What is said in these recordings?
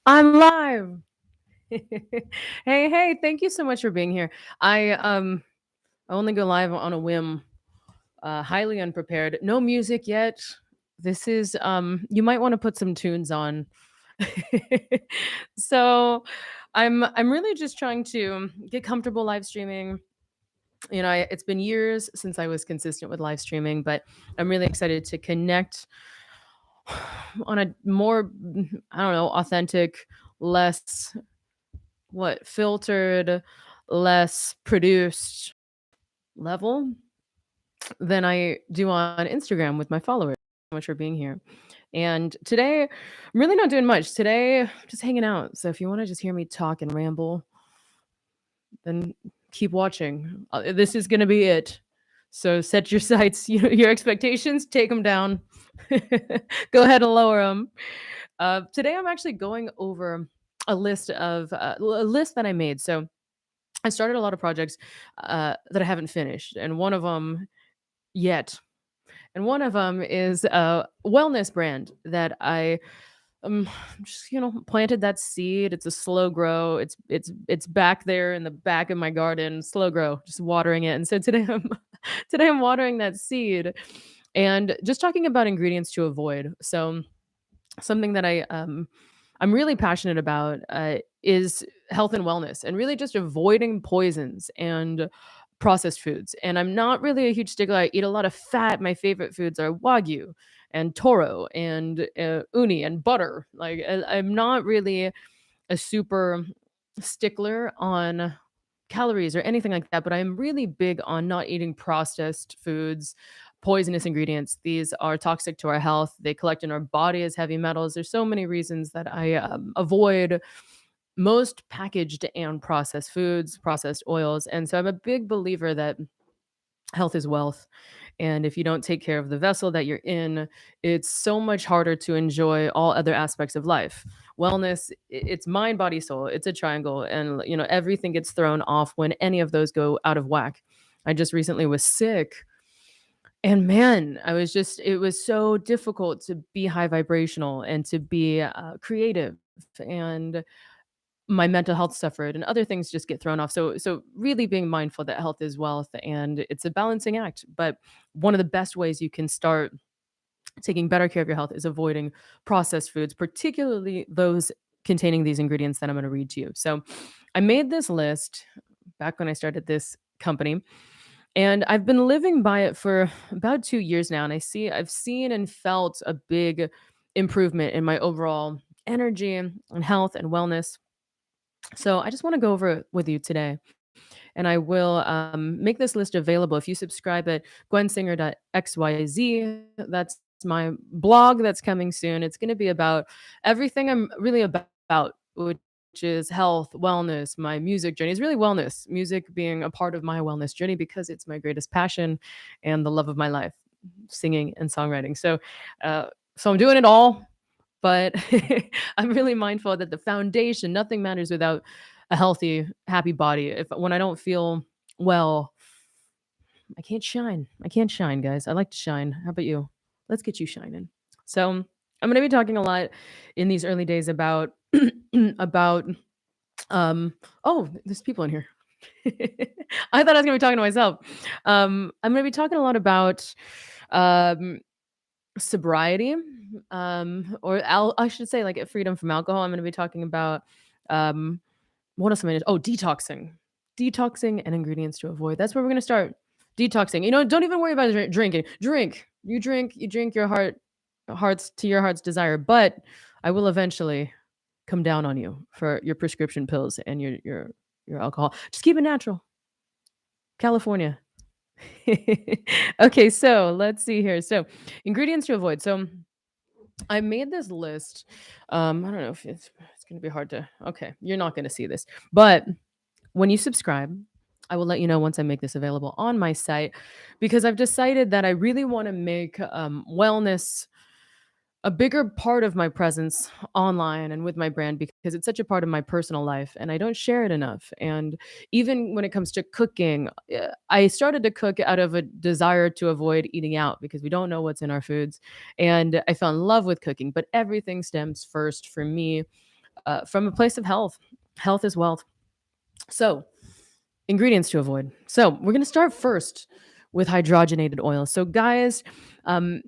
I'm live. Hey, thank you so much for being here. I only go live on a whim, highly unprepared. No music yet. This is you might want to put some tunes on. so I'm really just trying to get comfortable live streaming. It's been years since I was consistent with live streaming, but I'm really excited to connect on a more, I don't know, authentic, less filtered, less produced level than I do on Instagram with my followers. So much for being here. And today, I'm really not doing much. Today, just hanging out. So if you want to just hear me talk and ramble, then keep watching. This is going to be it. So set your sights, your expectations, take them down. Go ahead and lower them. Today, I'm actually going over a list that I made. So I started a lot of projects that I haven't finished, and one of them yet, and one of them is a wellness brand that I just planted that seed. It's a slow grow. It's back there in the back of my garden, slow grow, just watering it. And so today I'm today I'm watering that seed, and just talking about ingredients to avoid. So something that I'm really passionate about is health and wellness, and really just avoiding poisons and processed foods. And I'm not really a huge stickler. I eat a lot of fat. My favorite foods are wagyu and toro and uni and butter. Like I'm not really a super stickler on calories or anything like that, but I'm really big on not eating processed foods, poisonous ingredients. These are toxic to our health. They collect in our body as heavy metals. There's so many reasons that I avoid most packaged and processed foods, processed oils. And so I'm a big believer that health is wealth. And if you don't take care of the vessel that you're in, it's so much harder to enjoy all other aspects of life. Wellness, it's mind, body, soul. It's a triangle. And, everything gets thrown off when any of those go out of whack. I just recently was sick. And man, it was so difficult to be high vibrational and to be creative. And my mental health suffered and other things just get thrown off. So really being mindful that health is wealth, and it's a balancing act. But one of the best ways you can start taking better care of your health is avoiding processed foods, particularly those containing these ingredients that I'm going to read to you. So I made this list back when I started this company, and I've been living by it for about 2 years now, and I've seen and felt a big improvement in my overall energy and health and wellness. So I just want to go over it with you today. And I will make this list available if you subscribe at gwensinger.xyz. That's my blog that's coming soon. It's going to be about everything I'm really about, which is health, wellness, my music journey. It's really wellness, music being a part of my wellness journey because it's my greatest passion and the love of my life, singing and songwriting. So I'm doing it all, but I'm really mindful that the foundation, nothing matters without a healthy, happy body. If when I don't feel well, I can't shine. I can't shine, guys. I like to shine. How about you? Let's get you shining. So I'm going to be talking a lot in these early days about about oh, there's people in here. I thought I was going to be talking to myself. I'm going to be talking a lot about um sobriety, I should say, like, freedom from alcohol. I'm going to be talking about um what else am I? Oh, detoxing and ingredients to avoid. That's where we're going to start. Detoxing. Don't even worry about drinking. Drink. You drink your hearts to your heart's desire. But I will eventually come down on you for your prescription pills and your alcohol. Just keep it natural. California. Okay, so let's see here. So, ingredients to avoid. So, I made this list. I don't know if it's going to be hard to. Okay, you're not going to see this, but when you subscribe, I will let you know once I make this available on my site, because I've decided that I really want to make wellness a bigger part of my presence online and with my brand, because it's such a part of my personal life and I don't share it enough. And even when it comes to cooking, I started to cook out of a desire to avoid eating out because we don't know what's in our foods. And I fell in love with cooking, but everything stems first for me from a place of health. Health is wealth. So, ingredients to avoid. So, we're going to start first with hydrogenated oils. So, guys, um,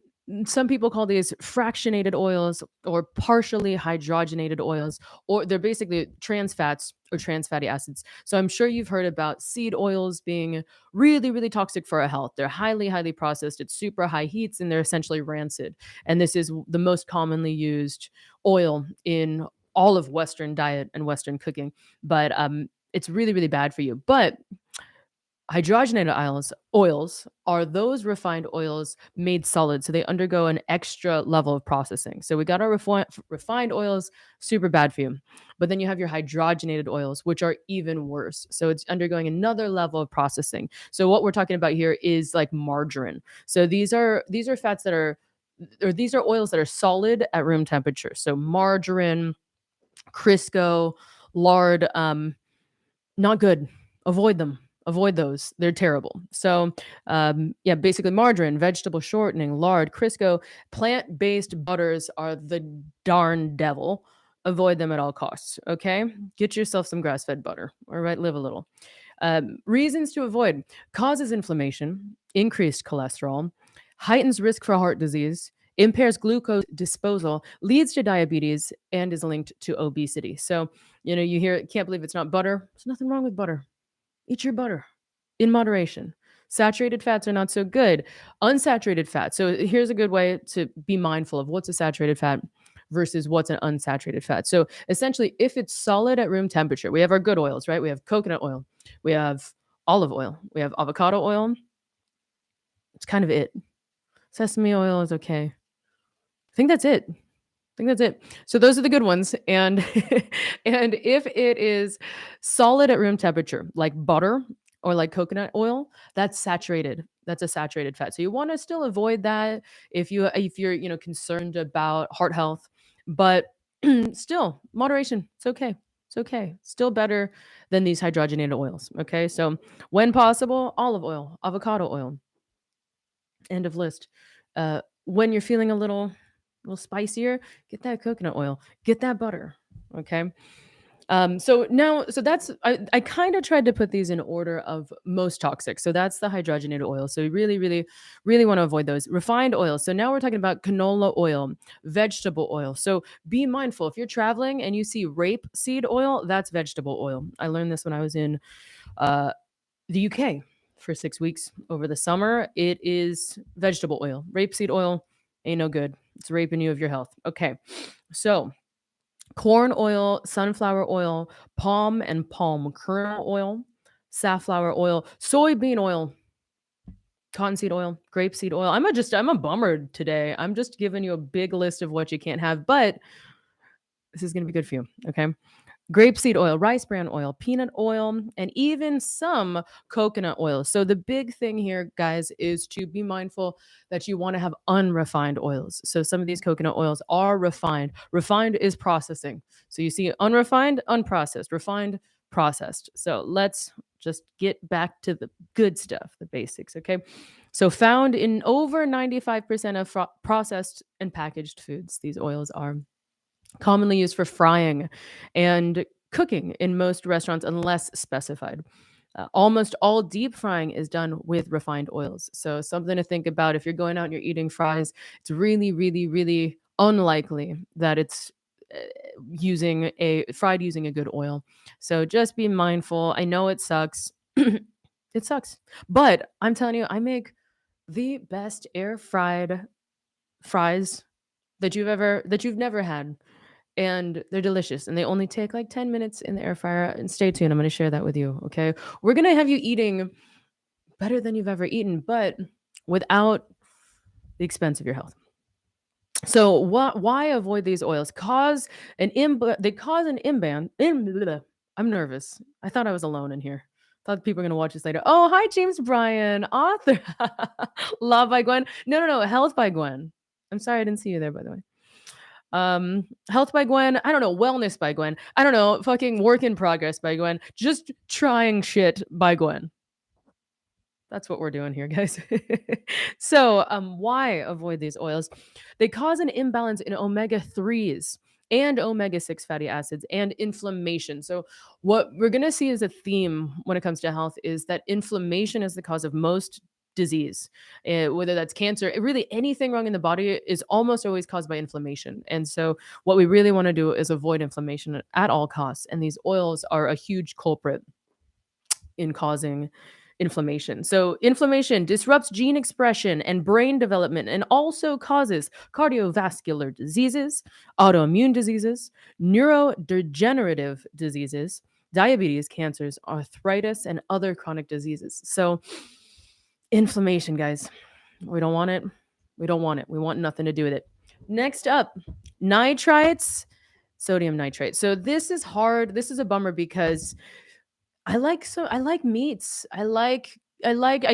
some people call these fractionated oils or partially hydrogenated oils, or they're basically trans fats or trans fatty acids. So, I'm sure you've heard about seed oils being really, really toxic for our health. They're highly, highly processed at super high heats and they're essentially rancid. And this is the most commonly used oil in all of Western diet and Western cooking. But it's really, really bad for you. But hydrogenated oils are those refined oils made solid. So they undergo an extra level of processing. So we got our refined oils, super bad for you. But then you have your hydrogenated oils, which are even worse. So it's undergoing another level of processing. So what we're talking about here is like margarine. So these are fats that are or these are oils that are solid at room temperature. So margarine, Crisco, lard, not good. Avoid them. Avoid those. They're terrible. So, yeah, basically margarine, vegetable shortening, lard, Crisco, plant-based butters are the darn devil. Avoid them at all costs. Okay, get yourself some grass-fed butter. All right, live a little. Reasons to avoid: causes inflammation, increased cholesterol, heightens risk for heart disease, impairs glucose disposal, leads to diabetes, and is linked to obesity. So, you hear, can't believe it's not butter. There's nothing wrong with butter. Eat your butter in moderation. Saturated fats are not so good. Unsaturated fat. So here's a good way to be mindful of what's a saturated fat versus what's an unsaturated fat. So essentially, if it's solid at room temperature, we have our good oils, right? We have coconut oil, we have olive oil, we have avocado oil. It's kind of it. Sesame oil is okay. I think that's it. Think that's it. So those are the good ones. And and if it is solid at room temperature, like butter or like coconut oil, that's saturated. That's a saturated fat. So you want to still avoid that if you're concerned about heart health, but still moderation. It's okay. It's okay. Still better than these hydrogenated oils. Okay. So when possible, olive oil, avocado oil, end of list. When you're feeling a little spicier, get that coconut oil, get that butter. Okay. So that's I kind of tried to put these in order of most toxic. So that's the hydrogenated oil. So we really, really, really want to avoid those. Refined oil. So now we're talking about canola oil, vegetable oil. So be mindful if you're traveling and you see rape seed oil, that's vegetable oil. I learned this when I was in uh, the UK for 6 weeks over the summer. It is vegetable oil. Rapeseed oil ain't no good. It's raping you of your health. Okay. So, corn oil, sunflower oil, palm and palm kernel oil, safflower oil, soybean oil, cottonseed oil, grapeseed oil. I'm a bummer today. I'm just giving you a big list of what you can't have, but this is going to be good for you. Okay. Grapeseed oil, rice bran oil, peanut oil, and even some coconut oil. So the big thing here, guys, is to be mindful that you want to have unrefined oils. So some of these coconut oils are refined. Refined is processing. So you see unrefined, unprocessed, refined, processed. So let's just get back to the good stuff, the basics, okay? So found in over 95% of processed and packaged foods, these oils are commonly used for frying and cooking in most restaurants unless specified. Almost all deep frying is done with refined oils. So, something to think about if you're going out and you're eating fries, it's really, really, really unlikely that it's uh, using a fried using a good oil. So, just be mindful. I know it sucks. It sucks. But I'm telling you, I make the best air fried fries that you've never had, and they're delicious and they only take like 10 minutes in the air fryer. And stay tuned, I'm going to share that with you. Okay, we're going to have you eating better than you've ever eaten, but without the expense of your health. So why avoid these oils? They cause an I'm nervous. I thought I was alone in here. Thought people were gonna watch this later. Oh, hi, James Bryan, author. Love by Gwen. No, Health by Gwen. I'm sorry I didn't see you there, by the way. Health by Gwen. I don't know. Wellness by Gwen. I don't know. Fucking Work in Progress by Gwen. Just trying shit by Gwen. That's what we're doing here, guys. So, why avoid these oils? They cause an imbalance in omega 3s and omega-6 fatty acids and inflammation. So what we're going to see as a theme when it comes to health is that inflammation is the cause of most disease, whether that's cancer, really anything wrong in the body is almost always caused by inflammation. And so what we really want to do is avoid inflammation at all costs, and these oils are a huge culprit in causing inflammation. So, inflammation disrupts gene expression and brain development and also causes cardiovascular diseases, autoimmune diseases, neurodegenerative diseases, diabetes, cancers, arthritis, and other chronic diseases. So, inflammation, guys, we don't want it. We don't want it. We want nothing to do with it. Next up, nitrites, sodium nitrate. So, this is hard. This is a bummer because I like meats. I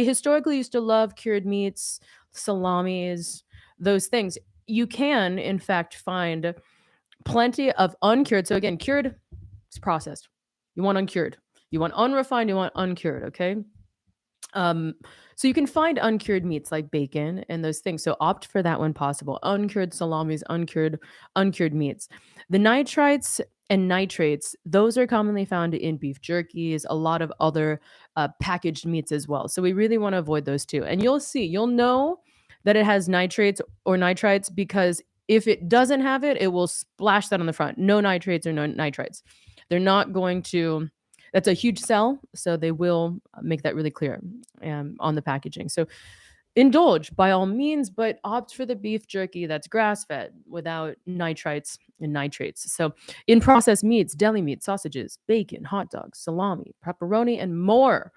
historically used to love cured meats, salamis, those things. You can in fact find plenty of uncured. So again, cured is processed. You want uncured. You want unrefined, you want uncured, okay? Um, so you can find uncured meats like bacon and those things. So opt for that when possible. Uncured salamis, uncured meats. The nitrites and nitrates, those are commonly found in beef jerkies, a lot of other packaged meats as well. So we really want to avoid those too. And you'll know that it has nitrates or nitrites because if it doesn't have it, it will splash that on the front. No nitrates or no nitrites. They're not going to that's a huge sell, so they will make that really clear on the packaging. So indulge by all means, but opt for the beef jerky that's grass fed without nitrites and nitrates. So in processed meats, deli meat, sausages, bacon, hot dogs, salami, pepperoni, and more.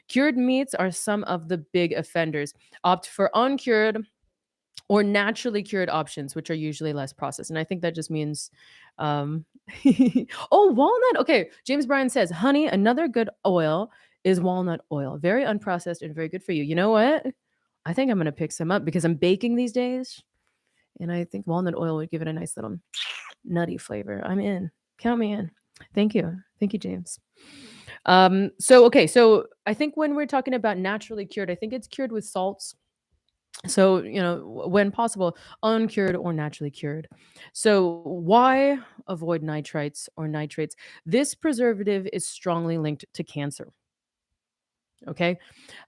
Cured meats are some of the big offenders. Opt for uncured or naturally cured options, which are usually less processed. And I think that just means, um, oh, walnut. Okay. James Bryan says, honey, another good oil is walnut oil. Very unprocessed and very good for you. You know what? I think I'm going to pick some up because I'm baking these days. And I think walnut oil would give it a nice little nutty flavor. I'm in. Count me in. Thank you. Thank you, James. So I think when we're talking about naturally cured, I think it's cured with salts, so, when possible, uncured or naturally cured. So, why avoid nitrites or nitrates? This preservative is strongly linked to cancer. Okay.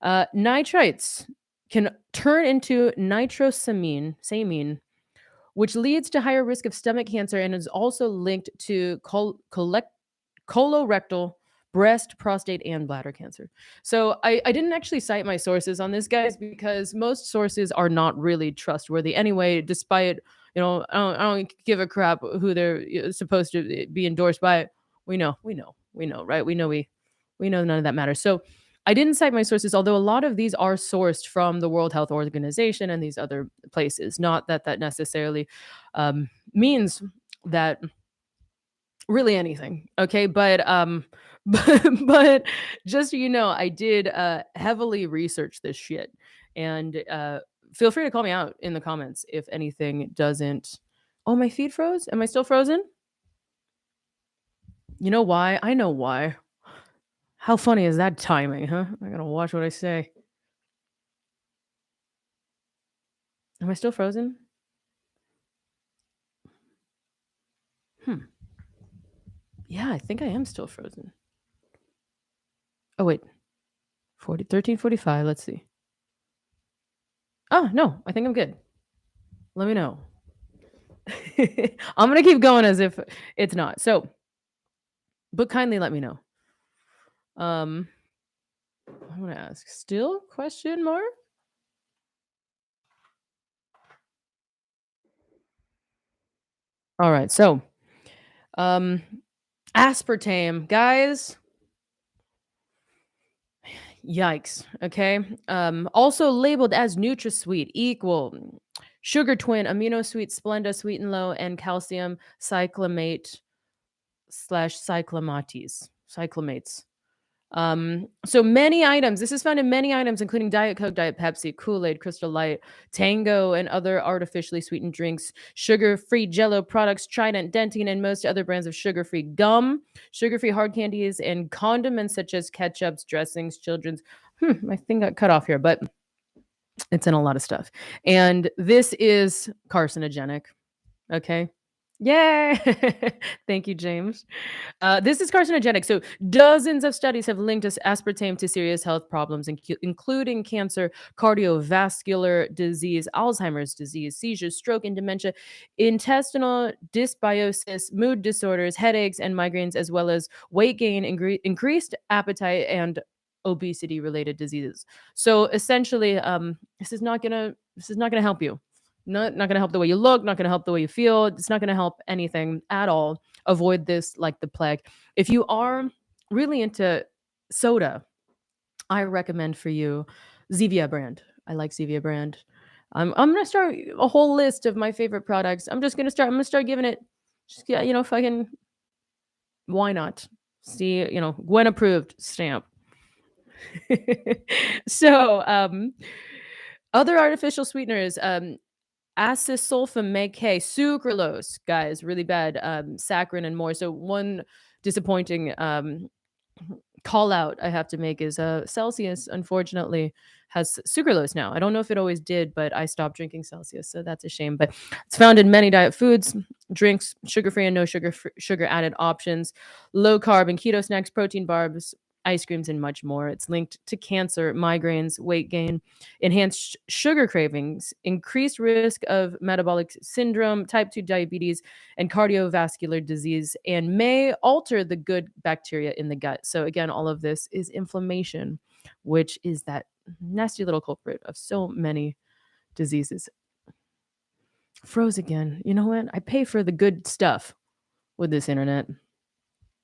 Nitrites can turn into samine, which leads to higher risk of stomach cancer and is also linked to colorectal, breast, prostate, and bladder cancer. So I didn't actually cite my sources on this, guys, because most sources are not really trustworthy anyway, despite, I don't give a crap who they're supposed to be endorsed by. We know, right? We know none of that matters. So I didn't cite my sources, although a lot of these are sourced from the World Health Organization and these other places. Not that that necessarily means that really anything, okay? But but just so you know, I did heavily research this shit, and feel free to call me out in the comments if anything doesn't. Oh, my feed froze. Am I still frozen? You know why? I know why. How funny is that timing, huh? I gotta watch what I say. Am I still frozen? Hmm. Yeah, I think I am still frozen. Oh wait, 13:45. Let's see. Oh no, I think I'm good. Let me know. I'm gonna keep going as if it's not. So, but kindly let me know. Um, I want to ask. Still question mark? All right. So, um, aspartame, guys. Yikes. Okay. Also labeled as NutraSweet equal sugar twin, amino sweet, Splenda, sweet and low, and calcium cyclamate slash cyclamates. So many items. This is found in many items, including Diet Coke, Diet Pepsi, Kool-Aid, Crystal Light, Tango, and other artificially sweetened drinks, sugar-free Jello products, Trident, Dentine, and most other brands of sugar-free gum, sugar-free hard candies, and condiments such as ketchups, dressings, children's. My thing got cut off here, but it's in a lot of stuff. And this is carcinogenic. Okay. Yay! Thank you, James. This is carcinogenic. So, dozens of studies have linked aspartame to serious health problems, including cancer, cardiovascular disease, Alzheimer's disease, seizures, stroke, and dementia, intestinal dysbiosis, mood disorders, headaches, and migraines, as well as weight gain, increased appetite, and obesity-related diseases. So, essentially, this is not gonna help you. Not gonna help the way you look. Not gonna help the way you feel. It's not gonna help anything at all. Avoid this like the plague. If you are really into soda, I recommend for you Zevia brand. I like Zevia brand. I'm gonna start a whole list of my favorite products. I'm gonna start giving it. Just yeah, fucking why not? See, Gwen approved stamp. So, other artificial sweeteners. Acesulfame K, sucralose, guys, really bad, saccharin and more. So one disappointing call out I have to make is Celsius, unfortunately, has sucralose now. I don't know if it always did, but I stopped drinking Celsius, so that's a shame. But it's found in many diet foods, drinks, sugar free and no sugar added options, low carb and keto snacks, protein bars, ice creams, and much more. It's linked to cancer, migraines, weight gain, enhanced sugar cravings, increased risk of metabolic syndrome, type 2 diabetes, and cardiovascular disease, and may alter the good bacteria in the gut. So, again, all of this is inflammation, which is that nasty little culprit of so many diseases. Froze again. You know what? I pay for the good stuff with this internet.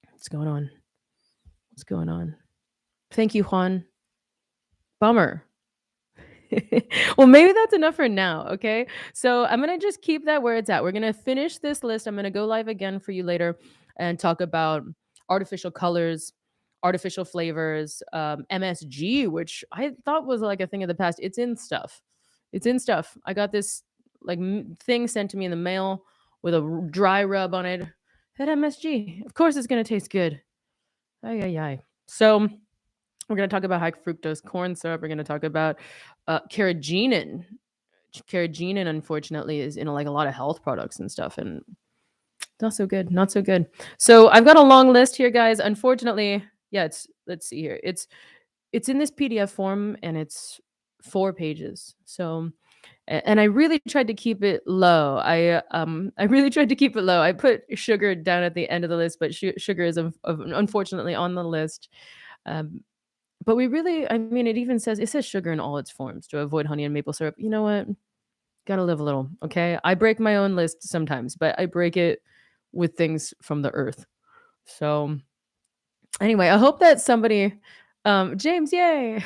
What's going on? What's going on? Thank you, Juan. Bummer. Well, maybe that's enough for now, okay? So I'm gonna just keep that where it's at. We're gonna finish this list. I'm gonna go live again for you later and talk about artificial colors, artificial flavors, MSG, which I thought was like a thing of the past. It's in stuff. It's in stuff. I got this like thing sent to me in the mail with a dry rub on it. Had MSG. Of course, it's gonna taste good. Ay ay ay. So we're going to talk about high fructose corn syrup. We're going to talk about carrageenan. Carrageenan, unfortunately, is in like a lot of health products and stuff, and not so good. Not so good. So I've got a long list here, guys. Unfortunately, yeah. Let's see here. It's in this PDF form, and it's 4 pages. So and I really tried to keep it low. I really tried to keep it low. I put sugar down at the end of the list, but sugar is unfortunately on the list. Um, but I mean, it says sugar in all its forms to avoid honey and maple syrup. You know what? Gotta live a little, okay? I break my own list sometimes, but I break it with things from the earth. So anyway, I hope that somebody James, yay.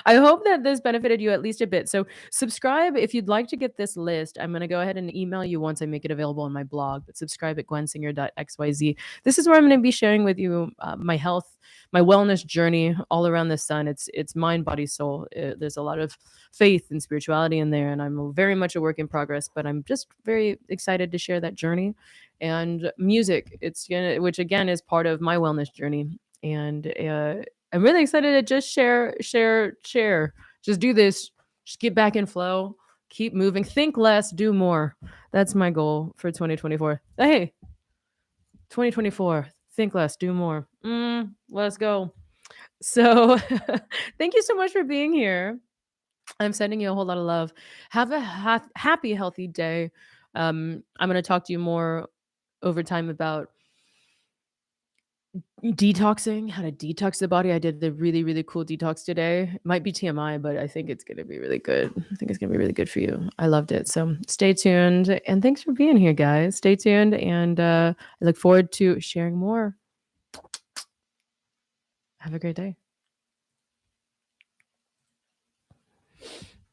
I hope that this benefited you at least a bit. So subscribe if you'd like to get this list. I'm going to go ahead and email you once I make it available on my blog, but subscribe at gwensinger.xyz. This is where I'm going to be sharing with you my health, my wellness journey all around the sun. It's mind, body, soul. There's a lot of faith and spirituality in there, and I'm very much a work in progress, but I'm just very excited to share that journey. And music, which again is part of my wellness journey. And I'm really excited to just share. Just do this. Just get back in flow. Keep moving. Think less, do more. That's my goal for 2024. Hey, 2024. Think less, do more. Let's go. So, thank you so much for being here. I'm sending you a whole lot of love. Have a happy, healthy day. I'm going to talk to you more over time about detoxing, how to detox the body. I did the really, really cool detox today. It might be TMI, but I think it's going to be really good. I think it's going to be really good for you. I loved it. So stay tuned. And thanks for being here, guys. Stay tuned. And I look forward to sharing more. Have a great day.